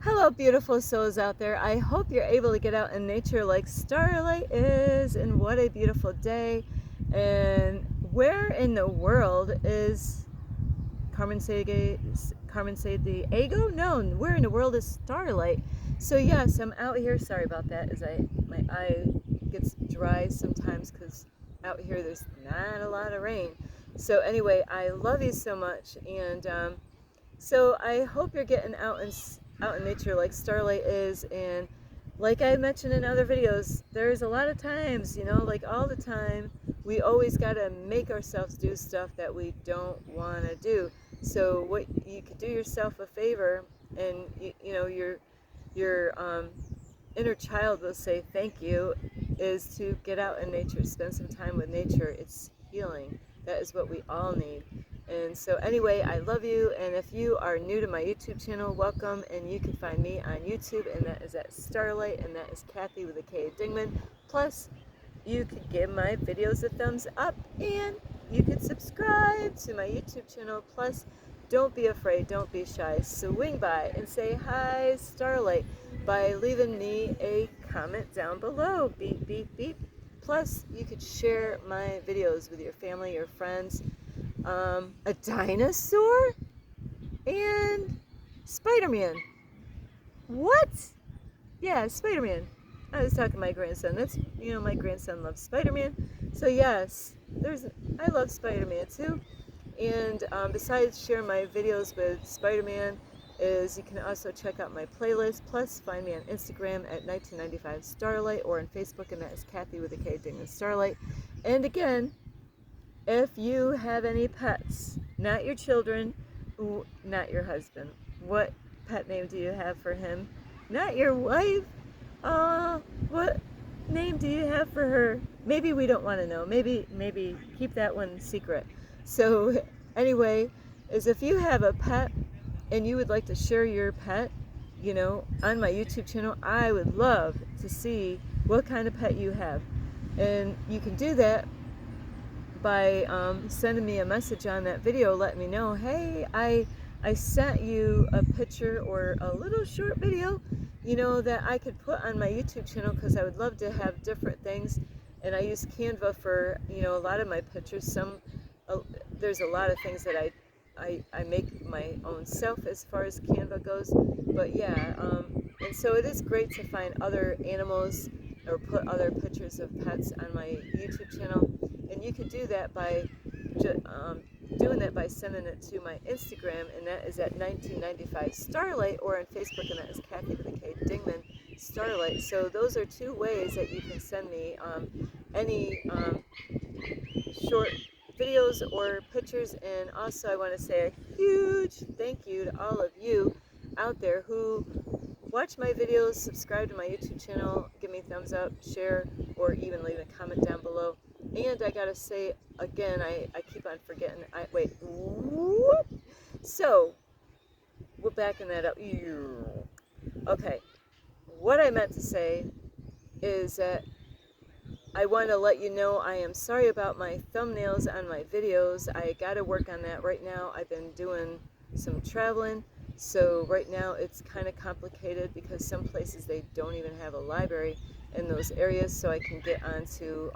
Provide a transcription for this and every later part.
Hello, beautiful souls out there. I hope you're able to get out in nature like Starlight is, and what a beautiful day. And where in the world is Carmen Diego? No, where in the world is Starlight? So yes, I'm out here. Sorry about that, as my eye gets dry sometimes because out here there's not a lot of rain. So anyway, I love you so much, and so I hope you're getting out in nature like Starlight is, and like I mentioned in other videos, there's a lot of times, like all the time, we always gotta make ourselves do stuff that we don't want to do. So what you could do yourself a favor, and your inner child will say thank you, is to get out in nature, spend some time with nature. It's healing. That is what we all need. And so anyway, I love you, and if you are new to my YouTube channel, welcome, and you can find me on YouTube, and that is at Starlight, and that is Kathy with a K Dingman. Plus, you could give my videos a thumbs up, and you could subscribe to my YouTube channel. Plus, don't be afraid, don't be shy. Swing by and say hi, Starlight, by leaving me a comment down below. Beep, beep, beep. Plus, you could share my videos with your family, your friends. A dinosaur and Spider-Man. What? Yeah, Spider-Man. I was talking to my grandson. That's, my grandson loves Spider-Man. So yes, I love Spider-Man too. And besides sharing my videos with Spider-Man, is you can also check out my playlist. Plus, find me on Instagram at 1995 Starlight, or on Facebook, and that is Kathy with a K Dingman Starlight. And again, if you have any pets, not your children, not your husband, what pet name do you have for him? Not your wife? What name do you have for her? Maybe we don't want to know. Maybe keep that one secret. So anyway, is if you have a pet and you would like to share your pet, on my YouTube channel, I would love to see what kind of pet you have. And you can do that by sending me a message on that video, letting me know, hey, I sent you a picture or a little short video, that I could put on my YouTube channel, because I would love to have different things. And I use Canva for, a lot of my pictures. There's a lot of things that I make my own self as far as Canva goes. But yeah, and so it is great to find other animals or put other pictures of pets on my YouTube channel. And you could do that by doing that by sending it to my Instagram, and that is at 1995 Starlight, or on Facebook, and that is Kathy with a K Dingman Starlight. So those are two ways that you can send me any short videos or pictures. And also, I want to say a huge thank you to all of you out there who watch my videos, subscribe to my YouTube channel, give me a thumbs up, share, or even leave a comment down below. And I gotta say again, I keep on forgetting. Wait, what? So we're backing that up. Okay, what I meant to say is that I want to let you know I am sorry about my thumbnails on my videos. I gotta work on that right now. I've been doing some traveling, so right now it's kind of complicated because some places they don't even have a library in those areas, so I can get onto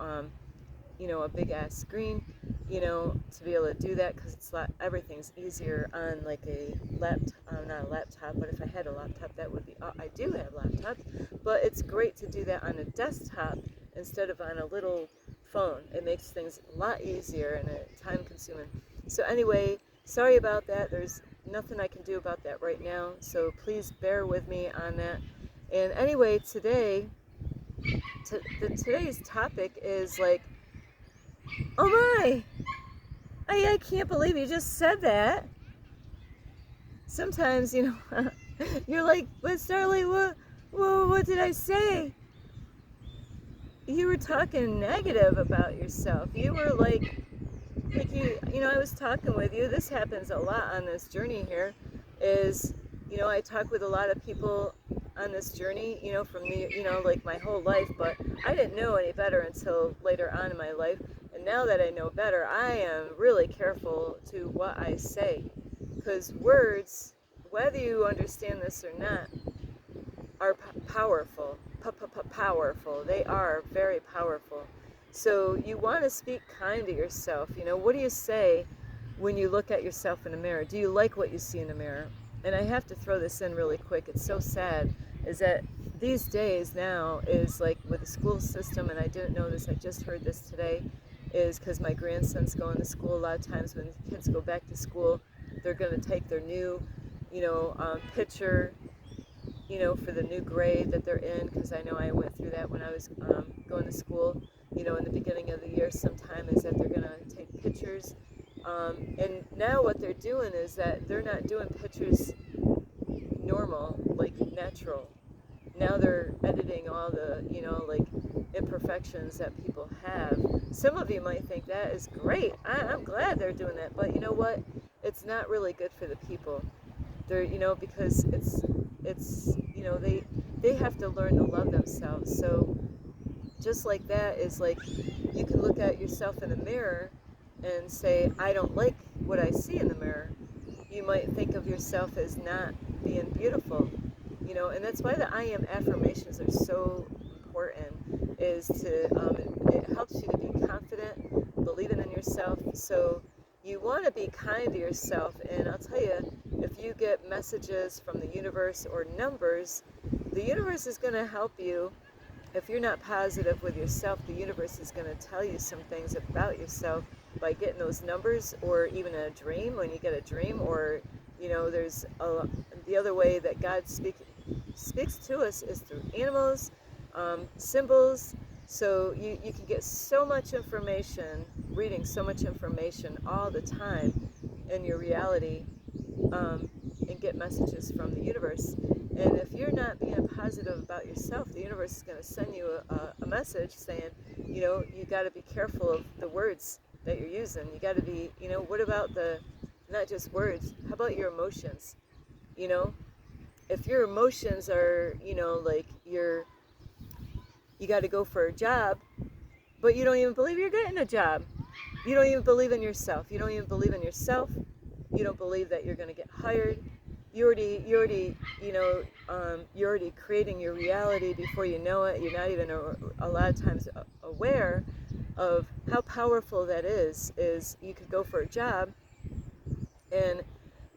a big ass screen, to be able to do that, because everything's easier on like a laptop, not a laptop, but if I had a laptop, that would be, I do have laptops, but it's great to do that on a desktop instead of on a little phone. It makes things a lot easier and time consuming. So anyway, sorry about that. There's nothing I can do about that right now, so please bear with me on that. And anyway, today's topic is like, oh my, I can't believe you just said that. Sometimes, you're like, but Starlight, what did I say? You were talking negative about yourself. You were like I was talking with you. This happens a lot on this journey here, is, I talk with a lot of people on this journey, from me, like my whole life, but I didn't know any better until later on in my life. And now that I know better, I am really careful to what I say, because words, whether you understand this or not, are powerful. Powerful. They are very powerful. So you want to speak kind to yourself. What do you say when you look at yourself in the mirror? Do you like what you see in the mirror? And I have to throw this in really quick. It's so sad, is that these days now is like with the school system, and I didn't know this, I just heard this today, is because my grandson's going to school. A lot of times when kids go back to school, they're going to take their new, picture, for the new grade that they're in, because I know I went through that when I was going to school, in the beginning of the year sometime, is that they're going to take pictures. And now what they're doing is that they're not doing pictures normal, like natural. Now they're editing all the, like imperfections that people have. Some of you might think that is great. I'm glad they're doing that. But you know what? It's not really good for the people. They're, because it's they have to learn to love themselves. So just like that is like, you can look at yourself in the mirror and say, I don't like what I see in the mirror. You might think of yourself as not being beautiful, and that's why the I am affirmations are so important, is to, it helps you to be confident, believing in yourself. So you want to be kind to yourself, and I'll tell you, if you get messages from the universe or numbers, the universe is going to help you. If you're not positive with yourself, the universe is going to tell you some things about yourself by getting those numbers, or even a dream, when you get a dream, or there's the other way that God speaks to us is through animals, symbols. So you can get so much information, reading so much information all the time in your reality, and get messages from the universe. And if you're not being positive about yourself, the universe is going to send you a message saying, you got to be careful of the words that you're using. You got to be, what about not just words, how about your emotions? If your emotions are, like you got to go for a job, but you don't even believe you're getting a job. You don't even believe in yourself. You don't even believe in yourself. You don't believe that you're going to get hired. You're already creating your reality before you know it. You're not even a lot of times aware of how powerful that is you could go for a job, and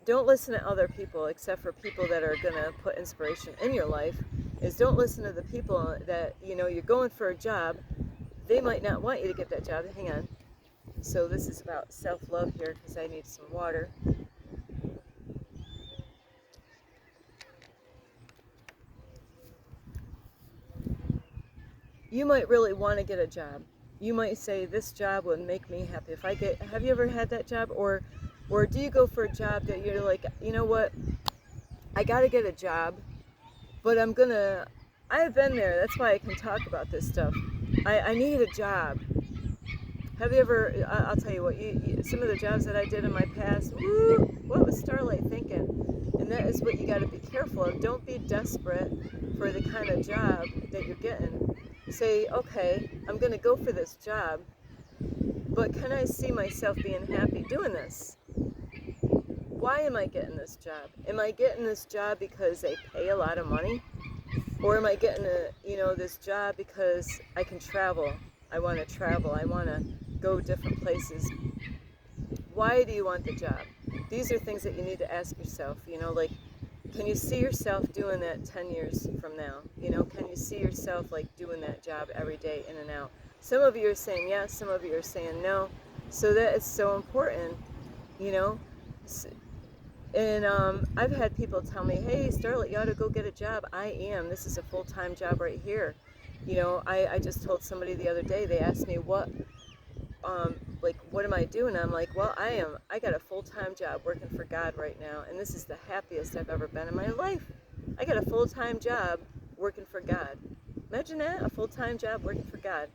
don't listen to other people, except for people that are going to put inspiration in your life. Is don't listen to the people that, you're going for a job. They might not want you to get that job. Hang on. So this is about self-love here, because I need some water. You might really want to get a job. You might say, this job would make me happy if I get. Have you ever had that job? Or do you go for a job that you're like, you know what, I got to get a job, but I've been there. That's why I can talk about this stuff. I need a job. Have you ever, I'll tell you what, some of the jobs that I did in my past, what was Starlight thinking? And that is what you got to be careful of. Don't be desperate for the kind of job that you're getting. Say, okay, I'm going to go for this job, but can I see myself being happy doing this? Why am I getting this job? Am I getting this job because they pay a lot of money? Or am I getting this job because I can travel? I want to travel. I want to go different places. Why do you want the job? These are things that you need to ask yourself. Like, can you see yourself doing that 10 years from now? Can you see yourself like doing that job every day, in and out? Some of you are saying yes, some of you are saying no. So that is so important, And I've had people tell me, hey, Starlet, you ought to go get a job. I am. This is a full-time job right here. I just told somebody the other day, they asked me what am I doing? I'm like, well, I got a full-time job working for God right now, and this is the happiest I've ever been in my life. I got a full-time job working for God. Imagine that, a full-time job working for God.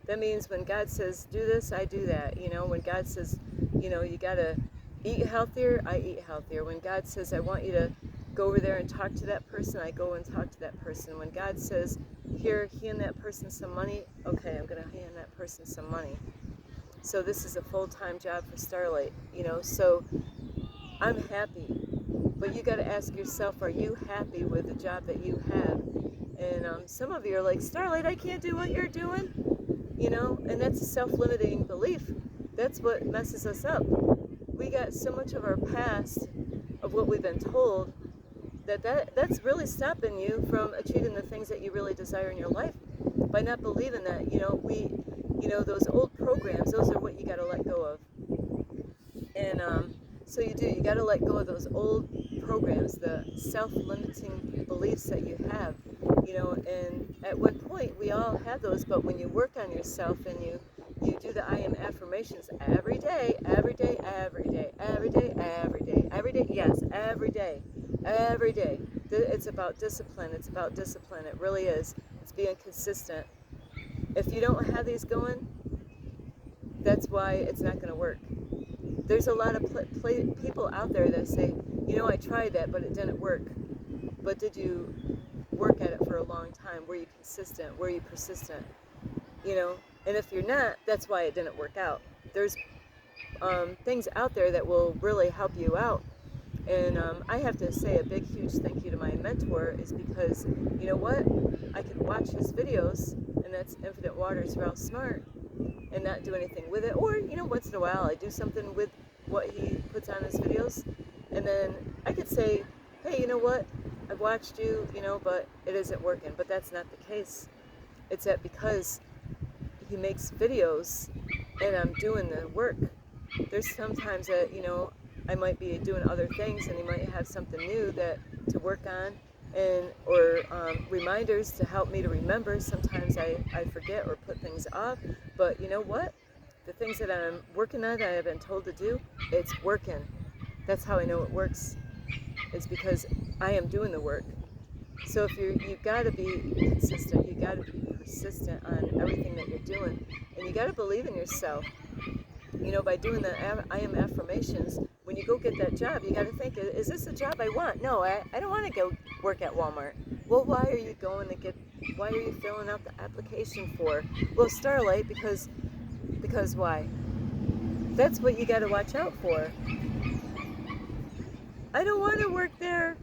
That means when God says, do this, I do that. When God says, you got to eat healthier, I eat healthier. When God says, I want you to go over there and talk to that person, I go and talk to that person. When God says, here, hand that person some money, okay, I'm going to hand that person some money. So this is a full-time job for Starlight, so I'm happy. But you got to ask yourself, are you happy with the job that you have? And some of you are like, Starlight, I can't do what you're doing. And that's a self-limiting belief. That's what messes us up. We got so much of our past, of what we've been told, that's really stopping you from achieving the things that you really desire in your life, by not believing that. Those old programs, those are what you got to let go of. And so you got to let go of those old programs, the self-limiting beliefs that you have. And at one point we all have those, but when you work on yourself and you do the I am affirmations every day, every day, every day, every day, every day, every day, yes, every day, every day. It's about discipline. It's about discipline. It really is. It's being consistent. If you don't have these going, that's why it's not going to work. There's a lot of people out there that say, I tried that, but it didn't work. But did you work at it for a long time? Were you consistent? Were you persistent? And if you're not, that's why it didn't work out. There's things out there that will really help you out. And I have to say a big, huge thank you to my mentor, is because, you know what? I could watch his videos, and that's Infinite Waters Ralph Smart, and not do anything with it. Or, once in a while I do something with what he puts on his videos. And then I could say, hey, you know what? I've watched you, but it isn't working. But that's not the case. It's that because he makes videos and I'm doing the work, there's sometimes that, I might be doing other things and he might have something new to work on, or reminders to help me to remember. Sometimes I forget or put things off, but you know what? The things that I'm working on, that I have been told to do, it's working. That's how I know it works. It's because I am doing the work. So if you've got to be consistent, you got to be persistent on everything that you're doing, and you got to believe in yourself. By doing the I am affirmations, when you go get that job, you got to think, is this a job I want? No, I don't want to go work at Walmart. Well, why are you why are you filling out the application for? Well, Starlight, because why? That's what you got to watch out for. I don't want to work there.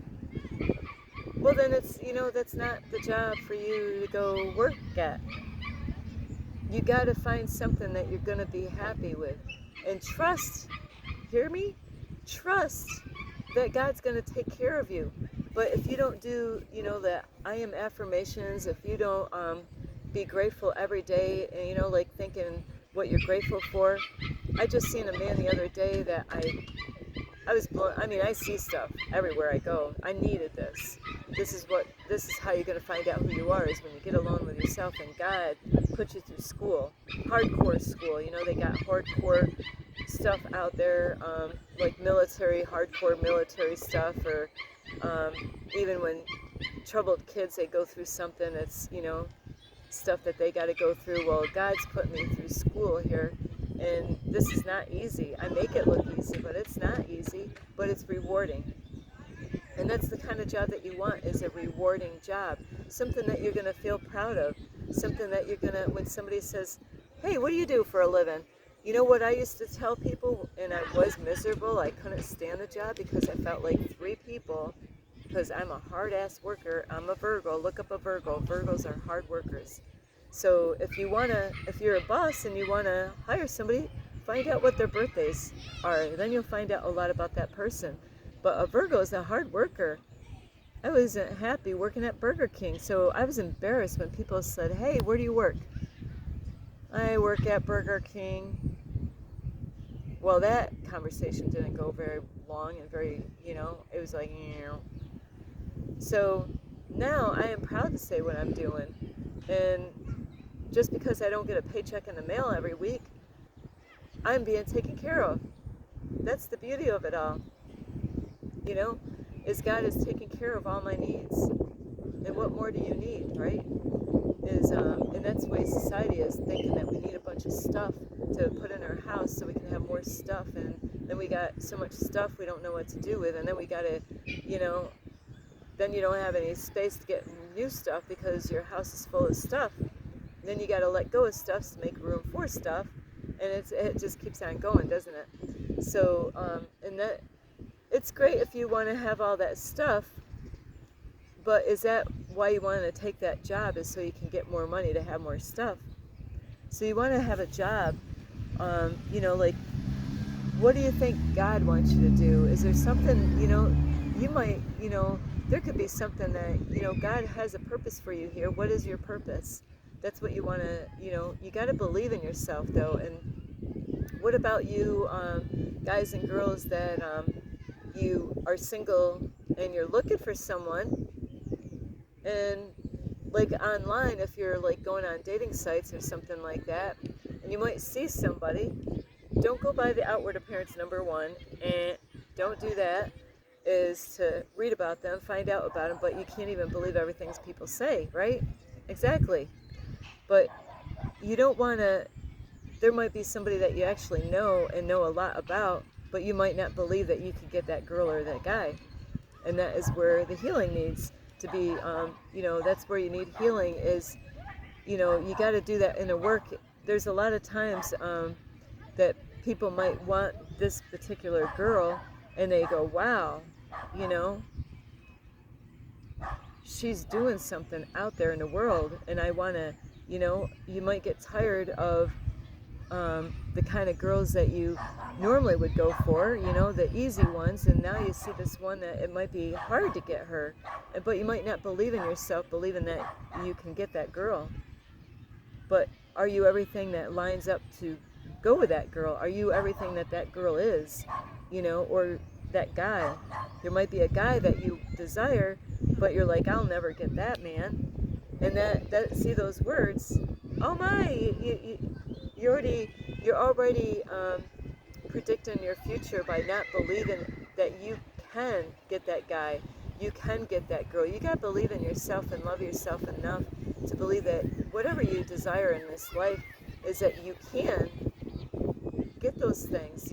Well, then that's not the job for you to go work at. You got to find something that you're going to be happy with. And trust, hear me? Trust that God's going to take care of you. But if you don't do, the I am affirmations, if you don't be grateful every day, and, like thinking what you're grateful for. I just seen a man the other day that I was blown. I see stuff everywhere I go. I needed this. This is how you're going to find out who you are, is when you get alone with yourself, and God put you through school, hardcore school. They got hardcore stuff out there, like hardcore military stuff, or even when troubled kids, they go through something that's, stuff that they got to go through. Well, God's put me through school here. And this is not easy. I make it look easy, but it's not easy, but it's rewarding. And that's the kind of job that you want, is a rewarding job. Something that you're going to feel proud of. Something that you're going to, when somebody says, hey, what do you do for a living? You know what I used to tell people, and I was miserable. I couldn't stand the job because I felt like three people, because I'm a hard-ass worker. I'm a Virgo. Look up a Virgo. Virgos are hard workers. So if you're a boss and you want to hire somebody, find out what their birthdays are. Then you'll find out a lot about that person. But a Virgo is a hard worker. I wasn't happy working at Burger King, so I was embarrassed when people said, hey, where do you work? I work at Burger King. Well, that conversation didn't go very long and very, it was like, So now I am proud to say what I'm doing. And just because I don't get a paycheck in the mail every week, I'm being taken care of. That's the beauty of it all. Is God is taking care of all my needs. And what more do you need, right? And that's the way society is, thinking that we need a bunch of stuff to put in our house so we can have more stuff. And then we got so much stuff we don't know what to do with. And then we got to, then you don't have any space to get new stuff because your house is full of stuff. Then you got to let go of stuff to make room for stuff, and it just keeps on going, doesn't it? So, and it's great if you want to have all that stuff, but is that why you want to take that job, is so you can get more money to have more stuff? So you want to have a job, like, what do you think God wants you to do? Is there something, you might, there could be something that, God has a purpose for you here. What is your purpose? That's what you want to, you got to believe in yourself, though. And what about you, guys and girls that you are single and you're looking for someone, and like online, if you're like going on dating sites or something like that, and you might see somebody, don't go by the outward appearance, number one, and don't do that, is to read about them, find out about them, but you can't even believe everything people say, right? Exactly. But you don't want to, there might be somebody that you actually know and know a lot about, but you might not believe that you could get that girl or that guy. And that is where the healing needs to be, that's where you need healing is, you got to do that inner work. There's a lot of times that people might want this particular girl, and they go, wow, she's doing something out there in the world, and I want to, you might get tired of the kind of girls that you normally would go for, the easy ones, and now you see this one that it might be hard to get her, but you might not believe in yourself, believing that you can get that girl. But are you everything that lines up to go with that girl? Are you everything that that girl is, or that guy? There might be a guy that you desire, but you're like, I'll never get that man. And that see those words, oh my, you're already predicting your future by not believing that you can get that guy, you can get that girl. You got to believe in yourself and love yourself enough to believe that whatever you desire in this life is that you can get those things,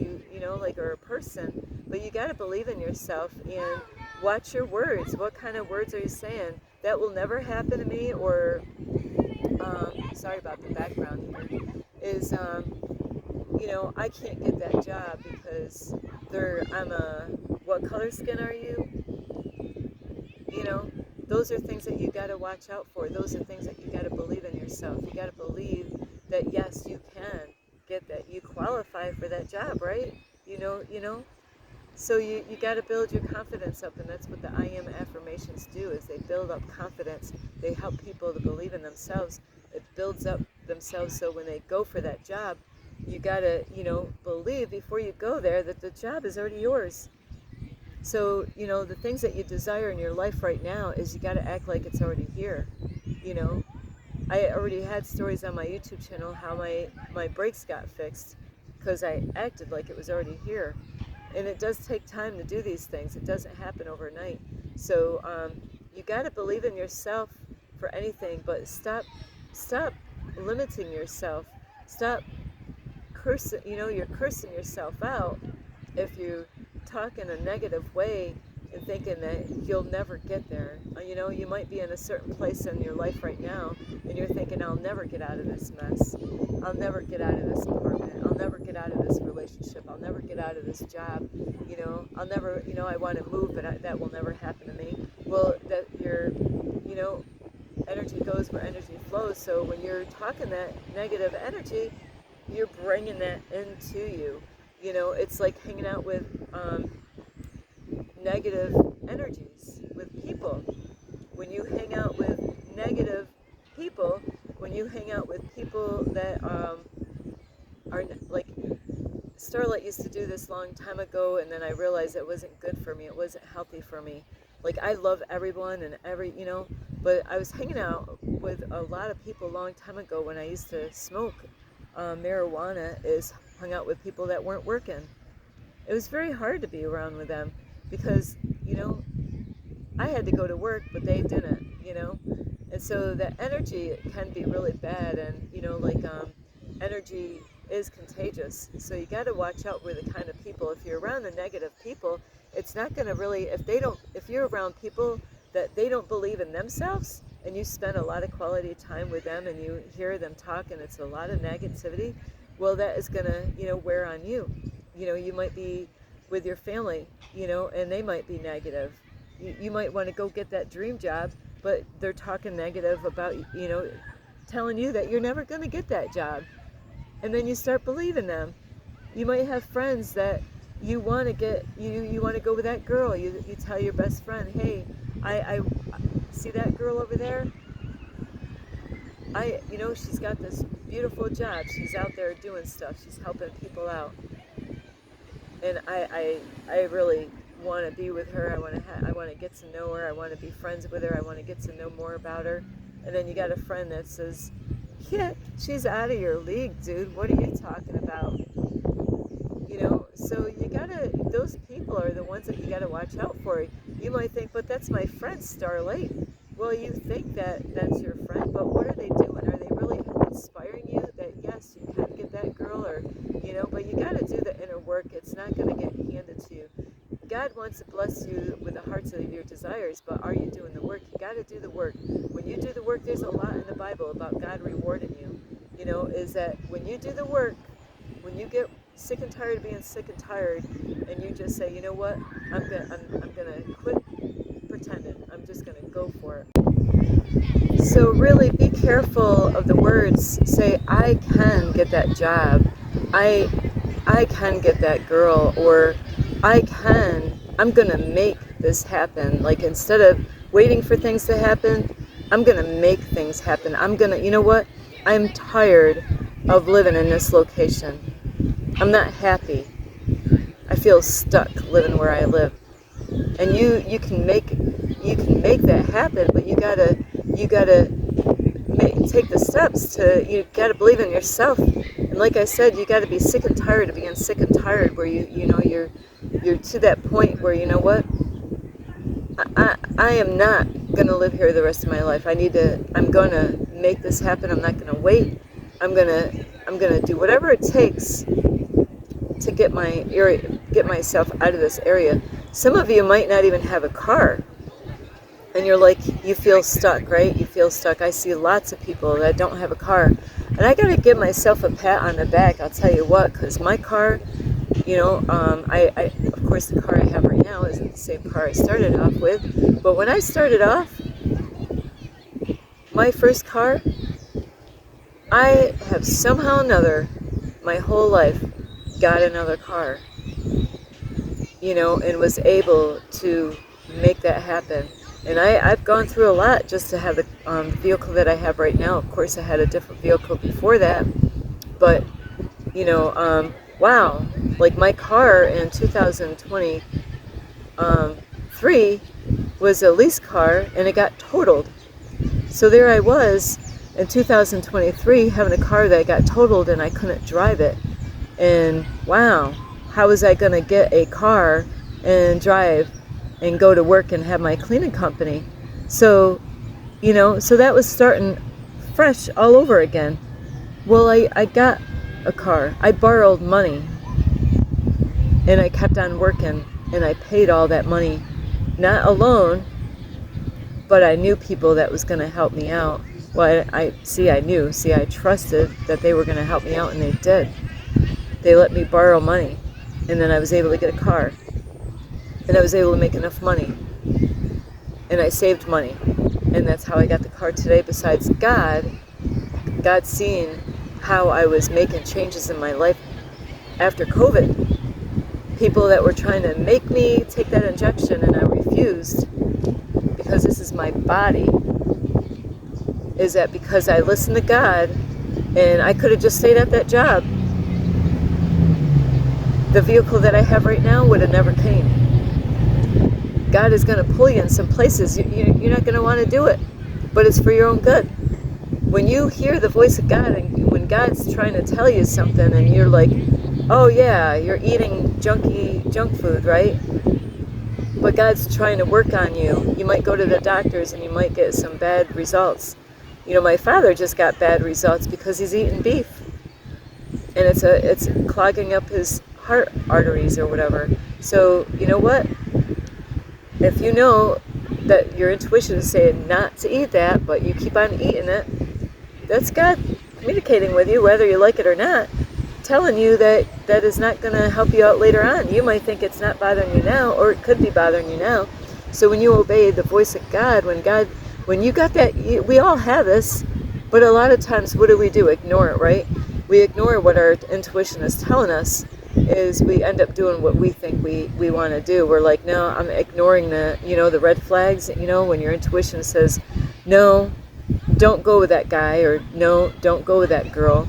or a person, but you got to believe in yourself and watch your words. What kind of words are you saying? That will never happen to me, or sorry about the background here, is I can't get that job because what color skin are you? Those are things that you got to watch out for. Those are things that you got to believe in yourself. You got to believe that yes, you can get that. You qualify for that job, right? So you got to build your confidence up, and that's what the I am affirmations do, is they build up confidence. They help people to believe in themselves. It builds up themselves, so when they go for that job, you got to, believe before you go there that the job is already yours. So, the things that you desire in your life right now is you got to act like it's already here. I already had stories on my YouTube channel how my brakes got fixed because I acted like it was already here. And it does take time to do these things. It doesn't happen overnight. So you got to believe in yourself for anything, but stop limiting yourself. Stop cursing, you're cursing yourself out if you talk in a negative way and thinking that you'll never get there. You might be in a certain place in your life right now, and you're thinking, I'll never get out of this mess. I'll never get out of this apartment. I'll never get out of this relationship. I'll never get out of this job. I'll never, I want to move, but that will never happen to me. Well, that your, energy goes where energy flows. So when you're talking that negative energy, you're bringing that into you. It's like hanging out with negative energies, with people. When you hang out with negative people, when you hang out with people that are like, Starlight used to do this long time ago, and then I realized it wasn't good for me. It wasn't healthy for me. Like, I love everyone and but I was hanging out with a lot of people a long time ago when I used to smoke marijuana, is hung out with people that weren't working. It was very hard to be around with them because, I had to go to work, but they didn't, and so that energy can be really bad, and, energy is contagious, so you got to watch out with the kind of people. If you're around the negative people, it's not going to really, if you're around people that they don't believe in themselves, and you spend a lot of quality time with them and you hear them talk and it's a lot of negativity, well, that is going to, wear on you. You might be with your family, and they might be negative. You might want to go get that dream job, but they're talking negative about, telling you that you're never going to get that job. And then you start believing them. You might have friends that you want to get, you want to go with that girl. You tell your best friend, hey, I see that girl over there. She's got this beautiful job. She's out there doing stuff. She's helping people out. And I really want to be with her. I want to get to know her. I want to be friends with her. I want to get to know more about her. And then you got a friend that says, yeah, she's out of your league, dude. What are you talking about? So those people are the ones that you got to watch out for. You might think, but that's my friend, Starlight. Well, you think that that's your friend, but what are they doing? Are they really inspiring you that, yes, you can get that girl, or, but you got to do the inner work. It's not going to get handed to you. God wants to bless you with the hearts of your desires, but are you doing the work? You got to do the work. When you do the work, there's a lot in the Bible about God rewarding you. Is that when you do the work, when you get sick and tired of being sick and tired, and you just say, you know what, I'm gonna quit pretending. I'm just gonna go for it. So really be careful of the words. Say, I can get that job. I can get that girl, or I'm gonna make this happen. Like, instead of waiting for things to happen, I'm gonna make things happen. You know what? I'm tired of living in this location. I'm not happy. I feel stuck living where I live. And you can make that happen, but you gotta take the steps you gotta believe in yourself. And like I said, you gotta be sick and tired of being sick and tired, where you're to that point where, you know what, I am not gonna live here the rest of my life. I'm gonna make this happen. I'm not gonna wait. I'm gonna do whatever it takes to get myself out of this area. Some of you might not even have a car, and you're like, you feel stuck, right? You feel stuck. I see lots of people that don't have a car, and I gotta give myself a pat on the back. I'll tell you what, because my car, I of course, the car I have right now isn't the same car I started off with, but when I started off, my first car, I have somehow or another, my whole life, got another car, and was able to make that happen. And I've gone through a lot just to have the vehicle that I have right now. Of course, I had a different vehicle before that, but wow, like my car in 2023 was a lease car, and it got totaled. So there I was in 2023 having a car that got totaled, and I couldn't drive it. And wow, how was I going to get a car and drive and go to work and have my cleaning company? So, so that was starting fresh all over again. Well, I got a car. I borrowed money, and I kept on working, and I paid all that money, not alone, but I knew people that was going to help me out. Well, I trusted that they were going to help me out, and they did. They let me borrow money, and then I was able to get a car, and I was able to make enough money, and I saved money, and that's how I got the car today. Besides God seeing how I was making changes in my life after COVID. People that were trying to make me take that injection, and I refused, because this is my body. Is that because I listened to God, and I could have just stayed at that job, the vehicle that I have right now would have never came. God is going to pull you in some places. You're not going to want to do it, but it's for your own good. When you hear the voice of God, and when God's trying to tell you something, and you're like, oh yeah, you're eating junk food, right? But God's trying to work on you. You might go to the doctors, and you might get some bad results. My father just got bad results because he's eating beef, and it's clogging up his heart arteries or whatever. So you know what? If you know that your intuition is saying not to eat that, but you keep on eating it, that's God communicating with you, whether you like it or not, telling you that that is not going to help you out later on. You might think it's not bothering you now, or it could be bothering you now. So when you obey the voice of God, when you got that, we all have this, but a lot of times what do? Ignore it, right? We ignore what our intuition is telling us. Is we end up doing what we think we want to do. We're like, no, I'm ignoring the red flags, when your intuition says, no, don't go with that guy, or no, don't go with that girl.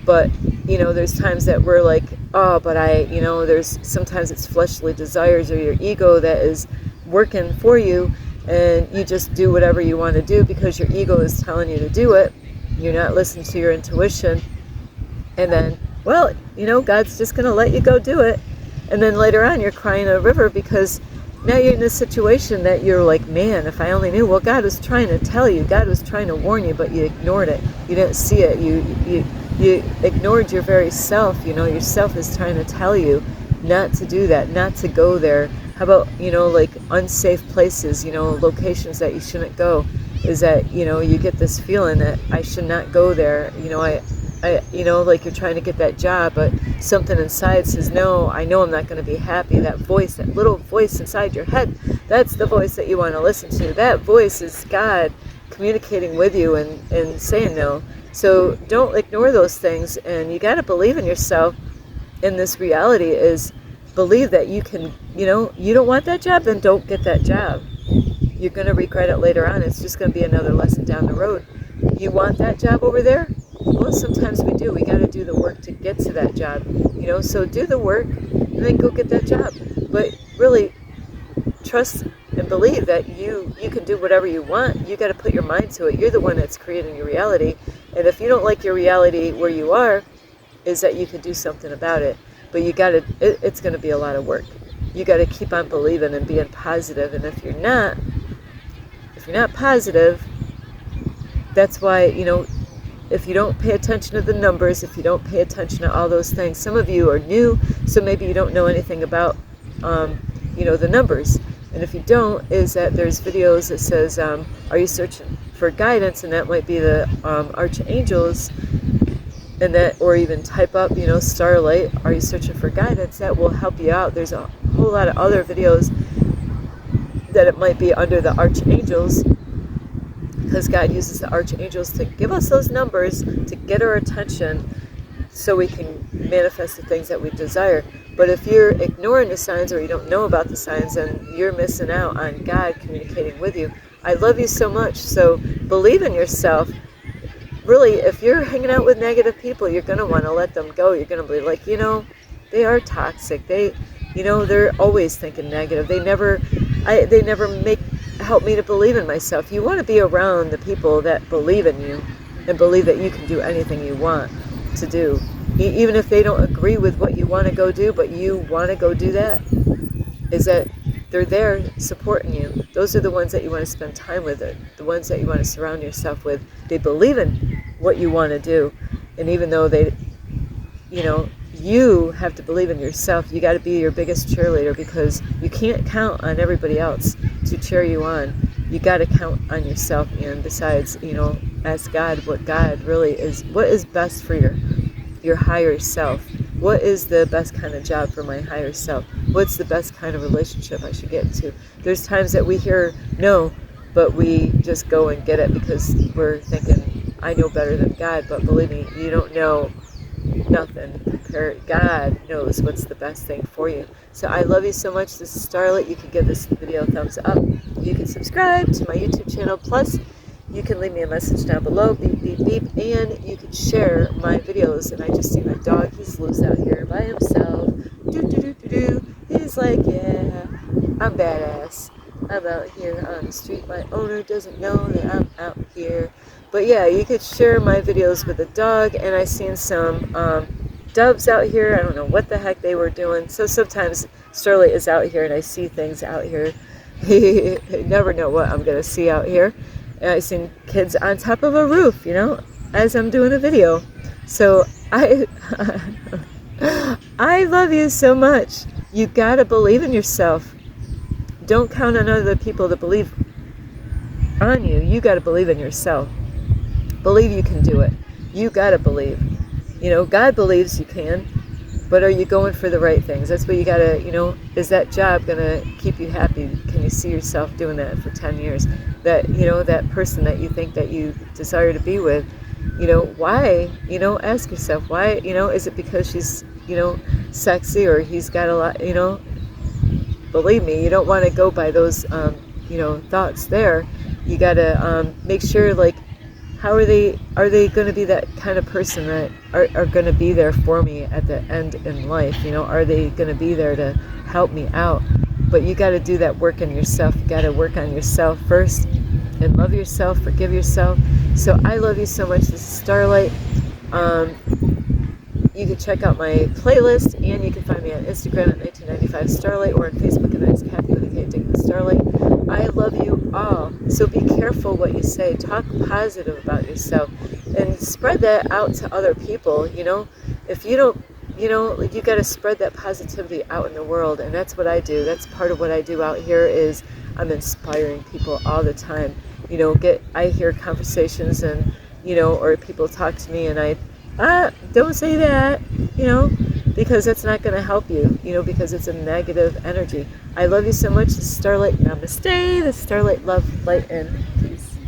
But there's times that we're like, oh, but there's sometimes it's fleshly desires or your ego that is working for you, and you just do whatever you want to do because your ego is telling you to do it. You're not listening to your intuition, and then, well, God's just going to let you go do it. And then later on, you're crying a river because now you're in a situation that you're like, man, if I only knew. Well, God was trying to tell you. God was trying to warn you, but you ignored it. You didn't see it. You ignored your very self. Your self is trying to tell you not to do that, not to go there. How about, like unsafe places, locations that you shouldn't go? Is that, you get this feeling that I should not go there. Like you're trying to get that job, but something inside says, no, I know I'm not going to be happy. That voice, that little voice inside your head, that's the voice that you want to listen to. That voice is God communicating with you and saying no. So don't ignore those things, and you got to believe in yourself. And this reality is believe that you can, you don't want that job, then don't get that job. You're going to regret it later on. It's just going to be another lesson down the road. You want that job over there? Well, sometimes we do. We got to do the work to get to that job, so do the work and then go get that job. But really trust and believe that you can do whatever you want. You got to put your mind to it. You're the one that's creating your reality. And if you don't like your reality where you are, is that you can do something about it. But you got to, it's going to be a lot of work. You got to keep on believing and being positive. And if you're not positive, that's why, if you don't pay attention to the numbers, if you don't pay attention to all those things, some of you are new, so maybe you don't know anything about, the numbers. And if you don't, is that there's videos that says, are you searching for guidance? And that might be the archangels, and that, or even type up, Starlight, are you searching for guidance? That will help you out. There's a whole lot of other videos that it might be under the archangels, because God uses the archangels to give us those numbers to get our attention so we can manifest the things that we desire. But if you're ignoring the signs, or you don't know about the signs, then you're missing out on God communicating with you. I love you so much, so believe in yourself. Really, if you're hanging out with negative people, you're going to want to let them go. You're going to be like, they are toxic. They're always thinking negative. They never help me to believe in myself. You want to be around the people that believe in you and believe that you can do anything you want to do. Even if they don't agree with what you want to go do, but you want to go do that, is that they're there supporting you. Those are the ones that you want to spend time with, the ones that you want to surround yourself with. They believe in what you want to do. And even though you have to believe in yourself. You got to be your biggest cheerleader, because you can't count on everybody else to cheer you on. You got to count on yourself. And besides, ask God what God really is, what is best for your higher self. What is the best kind of job for my higher self? What's the best kind of relationship I should get into? There's times that we hear no, but we just go and get it because we're thinking, I know better than God. But believe me, you don't know nothing. God knows what's the best thing for you. So I love you so much. This is Starlight. You can give this video a thumbs up. You can subscribe to my YouTube channel. Plus, you can leave me a message down below. Beep, beep, beep. And you can share my videos. And I just see my dog. He's loose out here by himself. Do, do, do, do, do. He's like, yeah, I'm badass. I'm out here on the street. My owner doesn't know that I'm out here. But yeah, you could share my videos with a dog. And I seen some doves out here. I don't know what the heck they were doing. So sometimes Starlight is out here and I see things out here. You never know what I'm going to see out here. And I seen kids on top of a roof, as I'm doing a video. So I love you so much. You got to believe in yourself. Don't count on other people to believe on you. You got to believe in yourself. Believe you can do it. You got to believe. God believes you can, but are you going for the right things? That's what you gotta, is that job gonna keep you happy? Can you see yourself doing that for 10 years? That, that person that you think that you desire to be with, why? Ask yourself, why, is it because she's, sexy, or he's got a lot, believe me, you don't want to go by those, thoughts there. You gotta make sure, like, how are they going to be that kind of person that are going to be there for me at the end in life? Are they going to be there to help me out? But you got to do that work in yourself. You got to work on yourself first and love yourself, forgive yourself. So I love you so much. This is Starlight. You can check out my playlist, and you can find me on Instagram at 1995 Starlight, or on Facebook at It's Kathy with a K, Digging Starlight. I love you all. So be careful what you say. Talk positive about yourself, and spread that out to other people. If you don't, you got to spread that positivity out in the world, and that's what I do. That's part of what I do out here. Is I'm inspiring people all the time. I hear conversations, and or people talk to me, and don't say that, because that's not going to help you, because it's a negative energy. I love you so much. This is Starlight. Namaste. This is Starlight. Love, light, and peace.